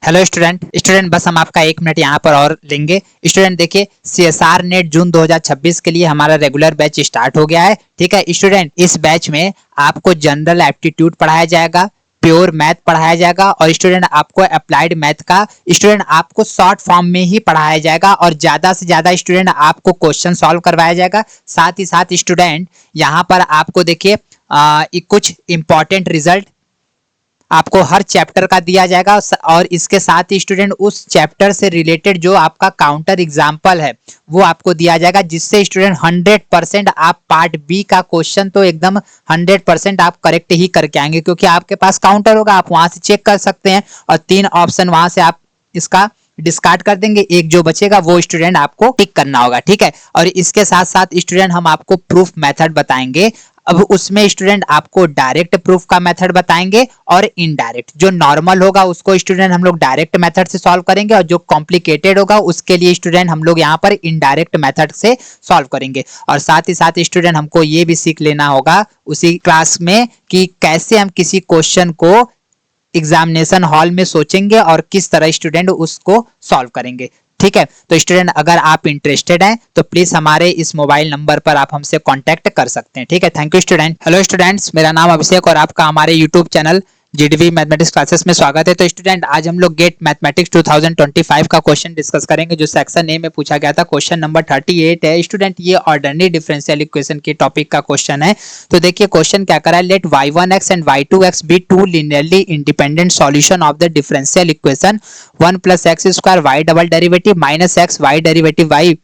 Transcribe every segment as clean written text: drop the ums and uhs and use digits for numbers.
Hello student बस हम आपका 1 मिनट यहाँ पर और लेंगे। स्टूडेंट देखिए, CSR नेट जून 2026 के लिए हमारा रेगुलर बैच स्टार्ट हो गया है। ठीक है स्टूडेंट, इस बैच में आपको जनरल एप्टीट्यूड पढ़ाया जाएगा, प्योर मैथ पढ़ाया जाएगा और स्टूडेंट आपको अप्लाइड मैथ का स्टूडेंट आपको शॉर्ट फॉर्म में ही पढ़ाया जाएगा और ज्यादा से ज्यादा स्टूडेंट आपको क्वेश्चन सॉल्व करवाया जाएगा। साथ ही साथ स्टूडेंट यहाँ पर आपको देखिए कुछ इंपॉर्टेंट रिजल्ट आपको हर चैप्टर का दिया जाएगा और इसके साथ ही स्टूडेंट उस चैप्टर से रिलेटेड जो आपका काउंटर एग्जाम्पल है वो आपको दिया जाएगा, जिससे स्टूडेंट 100% आप पार्ट बी का क्वेश्चन तो एकदम 100% आप करेक्ट ही करके आएंगे, क्योंकि आपके पास काउंटर होगा, आप वहां से चेक कर सकते हैं और 3 ऑप्शन वहां से आप इसका डिस्कार्ड कर देंगे, एक जो बचेगा वो स्टूडेंट आपको टिक करना होगा। ठीक है, और इसके साथ साथ स्टूडेंट हम आपको प्रूफ मेथड बताएंगे। अब उसमें स्टूडेंट आपको डायरेक्ट प्रूफ का मेथड बताएंगे और इनडायरेक्ट। जो नॉर्मल होगा उसको स्टूडेंट हम लोग डायरेक्ट मेथड से सॉल्व करेंगे और जो कॉम्प्लिकेटेड होगा उसके लिए स्टूडेंट हम लोग यहाँ पर इनडायरेक्ट मेथड से सॉल्व करेंगे। और साथ ही साथ स्टूडेंट हमको ये भी सीख लेना होगा उसी क्लास में कि कैसे हम किसी क्वेश्चन को एग्जामिनेशन हॉल में सोचेंगे और किस तरह स्टूडेंट उसको सॉल्व करेंगे। ठीक है, तो स्टूडेंट अगर आप इंटरेस्टेड हैं तो प्लीज हमारे इस मोबाइल नंबर पर आप हमसे कांटेक्ट कर सकते हैं। ठीक है, thank you student. Hello students, मेरा नाम अभिषेक और आपका हमारे YouTube channel GDV mathematics classes में स्वागत है। तो स्टूडेंट आज हम लोग गेट मैथमेटिक्स 2025 का क्वेश्चन डिस्कस करेंगे जो सेक्शन ए में पूछा गया था। क्वेश्चन नंबर 38 है स्टूडेंट, ये ऑर्डिनरी डिफरेंशियल इक्वेशन के टॉपिक का क्वेश्चन है। तो देखिए क्वेश्चन क्या करा है, let y1x and y2x be two linearly independent solution of the differential equation 1 + x square y double derivative minus x y derivative y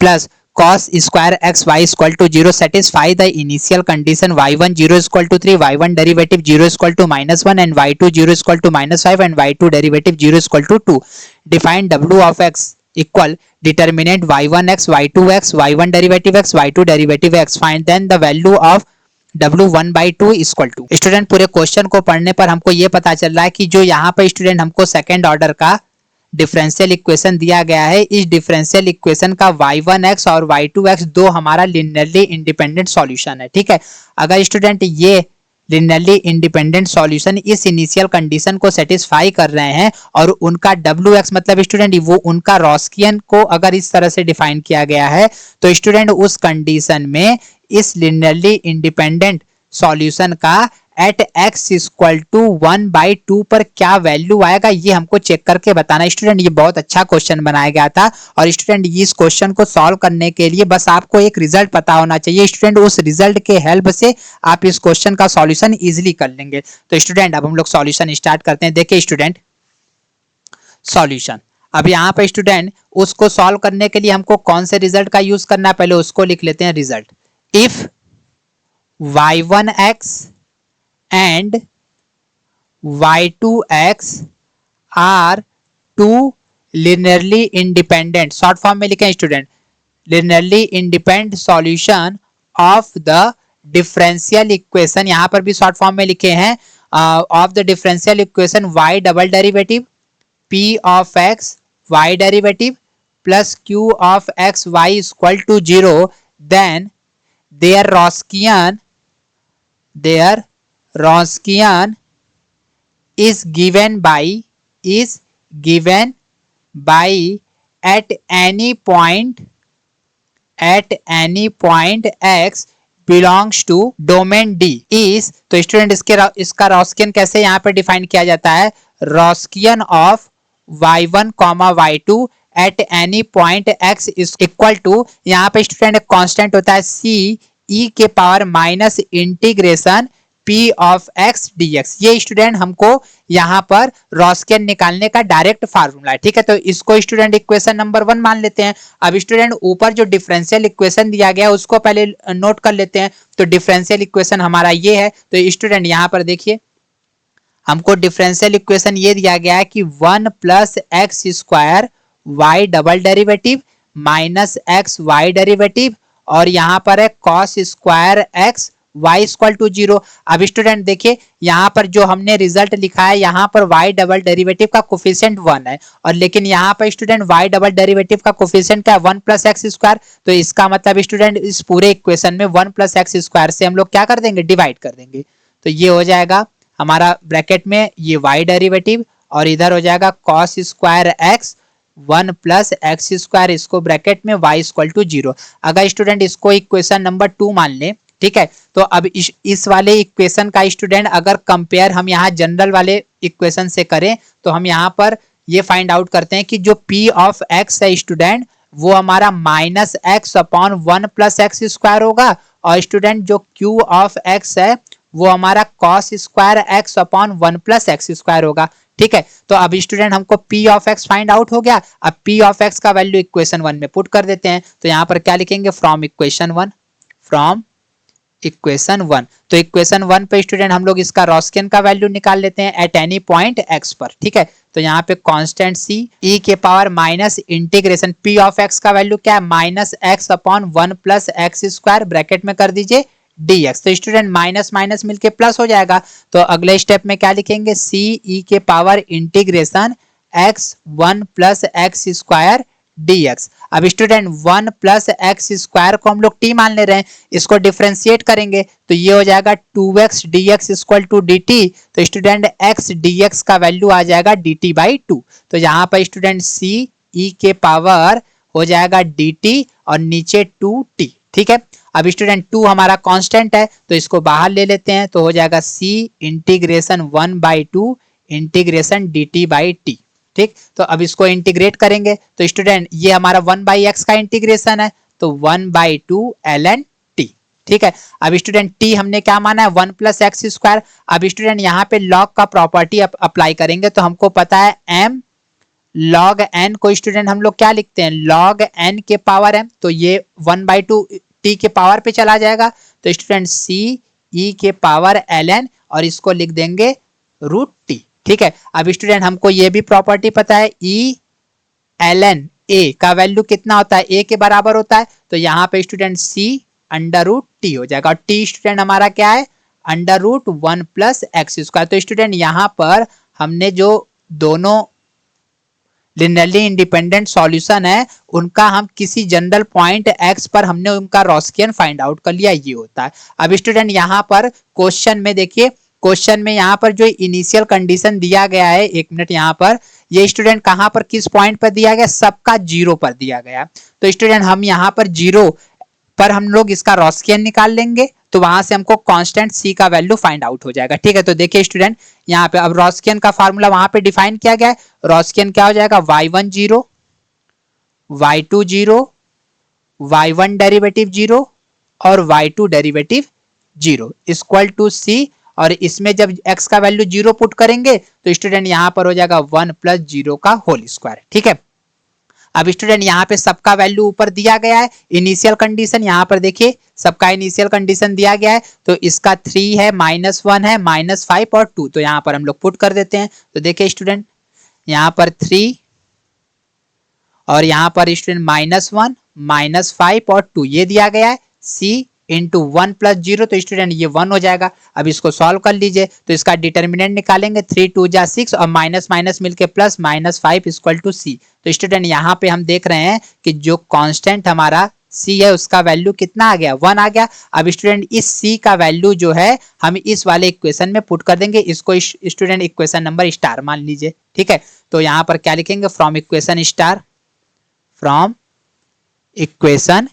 plus cos square x y equal to 0 satisfy the initial condition y1 0 equal to 3 y1 derivative 0 equal to -1 and y2 0 equal to -5 and y2 derivative 0 equal to 2. Define w of x equal determinant y1x y2x y1 derivative x y2 derivative x. Find then the value of w1/2 equal to. Student पूरे question को पढ़ने पर हमको ये पता चल रहा है कि जो यहाँ पर स्टूडेंट हमको सेकेंड ऑर्डर का डिफरेंशियल इक्वेशन दिया गया है, इस डिफरेंशियल इक्वेशन का y1x और y2x दो हमारा लिनियरली इंडिपेंडेंट सॉल्यूशन है। ठीक है, अगर स्टूडेंट ये लिनियरली इंडिपेंडेंट सॉल्यूशन इस इनिशियल कंडीशन को सेटिस्फाई कर रहे हैं और उनका wx मतलब स्टूडेंट वो उनका रॉस्कियन को अगर इस तरह से डिफाइन किया गया है तो स्टूडेंट उस कंडीशन में इस लिनियरली इंडिपेंडेंट सॉल्यूशन का एट x इक्वल टू 1/2 पर क्या वैल्यू आएगा ये हमको चेक करके बताना। स्टूडेंट ये बहुत अच्छा क्वेश्चन बनाया गया था और स्टूडेंट इस क्वेश्चन को सॉल्व करने के लिए बस आपको एक रिजल्ट पता होना चाहिए। स्टूडेंट उस रिजल्ट के हेल्प से आप इस क्वेश्चन का सॉल्यूशन इजीली कर लेंगे। तो स्टूडेंट अब हम लोग सॉल्यूशन स्टार्ट करते हैं। देखिए स्टूडेंट सॉल्यूशन, अब यहाँ पे स्टूडेंट उसको सॉल्व करने के लिए हमको कौन से रिजल्ट का यूज करना है पहले उसको लिख लेते हैं। Result if y1x and y2x are two linearly independent, short form में लिखें student, linearly independent solution of the differential equation, यहां पर भी शॉर्ट फॉर्म में लिखे हैं of the differential equation y double derivative p of x y derivative plus q of x y equal to 0, then their Wronskian is given by at any point x belongs to domain D is। तो student इसका Wronskian कैसे यहाँ पे define किया जाता है, Wronskian of y1, y2 at any point x is equal to, यहाँ पे स्टूडेंट कांस्टेंट होता है c e के power minus integration p of x dx। ये स्टूडेंट हमको यहाँ पर रॉस्कियन निकालने का डायरेक्ट फार्मूला है। ठीक है, तो इसको स्टूडेंट इक्वेशन नंबर 1 मान लेते हैं। अब स्टूडेंट ऊपर जो डिफरेंशियल इक्वेशन दिया गया है उसको पहले नोट कर लेते हैं। तो डिफरेंशियल इक्वेशन हमारा ये है। तो स्टूडेंट यहाँ पर देखिए हमको डिफरेंशियल इक्वेशन ये दिया गया है कि 1 + x square y double derivative minus x y derivative और यहाँ पर है cos square x y equal to 0। अब स्टूडेंट देखिए यहाँ पर जो हमने रिजल्ट लिखा है यहाँ पर y डबल डेरिवेटिव का कोफिशिएंट 1 है और लेकिन यहाँ पर स्टूडेंट y डबल डेरिवेटिव का कोफिशिएंट क्या है 1 + x स्क्वायर। तो इसका मतलब स्टूडेंट इस पूरे इक्वेशन में 1 + x स्क्वायर से हम लोग क्या कर देंगे, डिवाइड कर देंगे। तो ये हो जाएगा हमारा ब्रैकेट में ये y डेरिवेटिव और इधर हो जाएगा cos square x 1 plus x square, इसको ब्रैकेट में y इक्वल टू 0। अगर स्टूडेंट इसको इक्वेशन नंबर 2 मान ले, ठीक है, तो अब इस वाले इक्वेशन का स्टूडेंट अगर कंपेयर हम यहाँ जनरल वाले इक्वेशन से करें तो हम यहाँ पर ये फाइंड आउट करते हैं कि जो p ऑफ x है स्टूडेंट वो हमारा minus x upon 1 plus x square होगा, और स्टूडेंट जो q ऑफ x है वो हमारा cos square x upon 1 plus x square होगा। ठीक है, तो अब स्टूडेंट हमको p of x find out हो गया। अब p ऑफ x का वैल्यू इक्वेशन 1 में पुट कर देते हैं, तो यहाँ पर क्या लिखेंगे, फ्रॉम इक्वेशन 1, फ्रॉम इक्वेशन 1। तो इक्वेशन 1 पे स्टूडेंट हम लोग इसका रॉस्कियन का वैल्यू निकाल लेते हैं एट एनी पॉइंट x पर। ठीक है, तो यहाँ पे कांस्टेंट c e के power minus integration p of x का वैल्यू क्या है, minus x upon 1 plus x square, bracket में कर दीजिए dx। तो स्टूडेंट माइनस माइनस मिलके प्लस हो जाएगा, तो अगले स्टेप में क्या लिखेंगे, c e के power integration x 1 plus x square dx। अब स्टूडेंट 1 प्लस एक्स स्क्वायर को हम लोग t मान ले रहे हैं, इसको डिफरेंशिएट करेंगे तो ये हो जाएगा 2x dx equal to dt। तो स्टूडेंट x dx का वैल्यू आ जाएगा dt बाई 2। तो यहाँ पर स्टूडेंट c e के पावर हो जाएगा dt और नीचे 2t। ठीक है, अब स्टूडेंट 2 हमारा कांस्टेंट है तो इसको बाहर ले लेते हैं, तो हो जाएगा c integration 1 by 2 integration dt by t। ठीक, तो अब इसको इंटीग्रेट करेंगे तो स्टूडेंट ये हमारा 1 बाई एक्स का इंटीग्रेशन है, तो 1 बाई 2 ln t। ठीक है, अब स्टूडेंट t हमने क्या माना है, 1 प्लस एक्स स्क्वायर। अब स्टूडेंट यहाँ पे लॉग का प्रॉपर्टी अप्लाई करेंगे, तो हमको पता है m log n को स्टूडेंट हम लोग क्या लिखते हैं, log n के पावर m, तो ये 1 बाई 2 t के पावर पे चला जाएगा, तो स्टूडेंट c e के पावर ln और इसको लिख देंगे रूट t। ठीक है, अब स्टूडेंट हमको ये भी प्रॉपर्टी पता है e ln a का वैल्यू कितना होता है, a के बराबर होता है, तो यहाँ पे student c under root t हो जाएगा, और t स्टूडेंट हमारा क्या है, under root 1 plus x square. तो स्टूडेंट यहाँ पर हमने जो दोनों लिनियरली इंडिपेंडेंट सॉल्यूशन है उनका हम किसी जनरल पॉइंट x पर हमने उनका रॉस्कियन फाइंड आउट कर लिया, ये होता है। अब स्टूडेंट यहाँ पर क्वेश्चन में देखिए, क्वेश्चन में यहाँ पर जो इनिशियल कंडीशन दिया गया है, एक मिनट, यहाँ पर ये स्टूडेंट कहाँ पर किस पॉइंट पर दिया गया, सबका 0 पर दिया गया। तो स्टूडेंट हम यहाँ पर 0 पर हम लोग इसका रॉस्कियन निकाल लेंगे, तो वहां से हमको कांस्टेंट c का वैल्यू फाइंड आउट हो जाएगा। ठीक है, तो देखिए स्टूडेंट यहाँ पे अब रॉस्कियन का फार्मूला वहां पे डिफाइन किया गया है। रॉस्कियन क्या हो जाएगा, y1 0, y2 0, y1 डेरिवेटिव 0 और y2 derivative 0 equal to c, और इसमें जब x का वैल्यू 0 पुट करेंगे तो स्टूडेंट यहाँ पर हो जाएगा 1 प्लस 0 का होल स्क्वायर। ठीक है, अब स्टूडेंट यहाँ पे सबका वैल्यू ऊपर दिया गया है, इनिशियल कंडीशन यहाँ पर देखिए सबका इनिशियल कंडीशन दिया गया है, तो इसका 3 है, -1 है, -5 और 2, तो यहाँ पर हम लोग पुट कर देते हैं। तो देखिए स्टूडेंट यहाँ पर 3 और यहाँ पर स्टूडेंट -1, -5 और 2 ये दिया गया है, c इंटू 1 प्लस 0, तो स्टूडेंट ये 1 हो जाएगा। अब इसको सॉल्व कर लीजिए, तो इसका डिटर्मिनेंट निकालेंगे, 3 2 जा 6 और माइनस माइनस मिलके प्लस, -5 इक्वल टू c। तो स्टूडेंट यहाँ पे हम देख रहे हैं कि जो कांस्टेंट हमारा c है उसका वैल्यू कितना आ गया, 1 आ गया। अब स्टूडेंट इस c का वैल्यू जो है हम इस वाले इक्वेशन में पुट कर देंगे, इसको स्टूडेंट इक्वेशन नंबर स्टार मान लीजिए। ठीक है, तो यहाँ पर क्या लिखेंगे, from equation star, from equation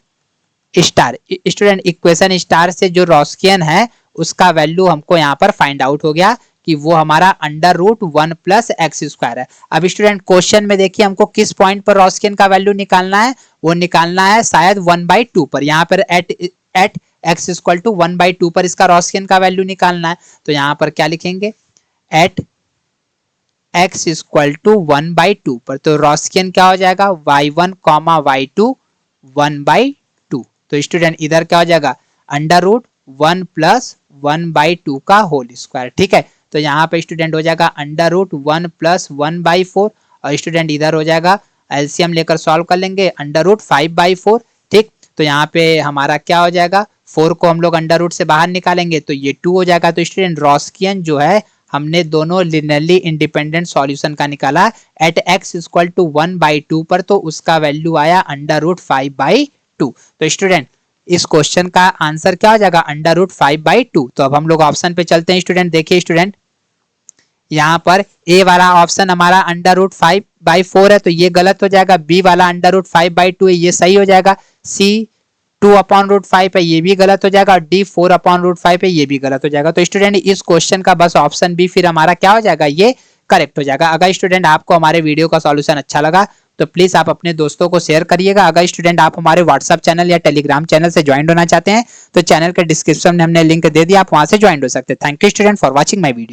star. Student equation star से जो रॉस्कियन है उसका वैल्यू हमको यहाँ पर फाइंड आउट हो गया कि वो हमारा under root 1 plus x square है। अब स्टूडेंट क्वेश्चन में देखिए हमको किस पॉइंट पर रॉस्कियन का वैल्यू निकालना है, वो निकालना है शायद 1/2 पर, यहाँ पर एट एक्स इक्वल टू 1/2 पर इसका रॉस्कियन का वैल्यू निकालना है। तो यहाँ पर क्या लिखेंगे, एट एक्स इक्वल टू 1/2 पर, तो रॉस्कियन क्या हो जाएगा, y1 y2 1/2। तो स्टूडेंट इधर क्या हो जाएगा, अंडर रूट 1 प्लस 1/2 का होल स्क्वायर। ठीक है, तो यहाँ पे स्टूडेंट हो जाएगा अंडर रूट 1 प्लस 1/4, और स्टूडेंट इधर हो जाएगा एलसीएम लेकर सॉल्व कर लेंगे, अंडर रूट 5/4। ठीक, तो यहाँ पे हमारा क्या हो जाएगा, 4 को हम लोग अंडर रूट से बाहर निकालेंगे तो ये 2 हो जाएगा। तो स्टूडेंट रॉस्कियन जो है हमने दोनों लिनियरली इंडिपेंडेंट सॉल्यूशन का निकाला एट एक्स इक्वल टू 1/2 पर, तो उसका वैल्यू आया अंडर रूट 5/2। तो स्टूडेंट इस क्वेश्चन का आंसर क्या हो जाएगा, अंडर रूट 5/2। तो अब हम लोग ऑप्शन पे चलते हैं स्टूडेंट। देखिए स्टूडेंट यहाँ पर ए वाला ऑप्शन हमारा √5/4 है तो ये गलत हो जाएगा, बी वाला √5/2 है ये सही हो जाएगा, सी 2/√5 है ये भी गलत हो जाएगा, और डी 4/√5 है ये भी गलत हो जाएगा। तो स्टूडेंट इस क्वेश्चन का बस ऑप्शन बी फिर हमारा क्या हो जाएगा, ये करेक्ट हो जाएगा। अगर स्टूडेंट आपको हमारे वीडियो का सॉल्यूशन अच्छा लगा तो प्लीज आप अपने दोस्तों को शेयर करिएगा। अगर स्टूडेंट आप हमारे व्हाट्सएप चैनल या टेलीग्राम चैनल से ज्वाइन होना चाहते हैं तो चैनल के डिस्क्रिप्शन में हमने लिंक दे दिया, आप वहां से ज्वाइन हो सकते हैं। Thank you student for watching my video.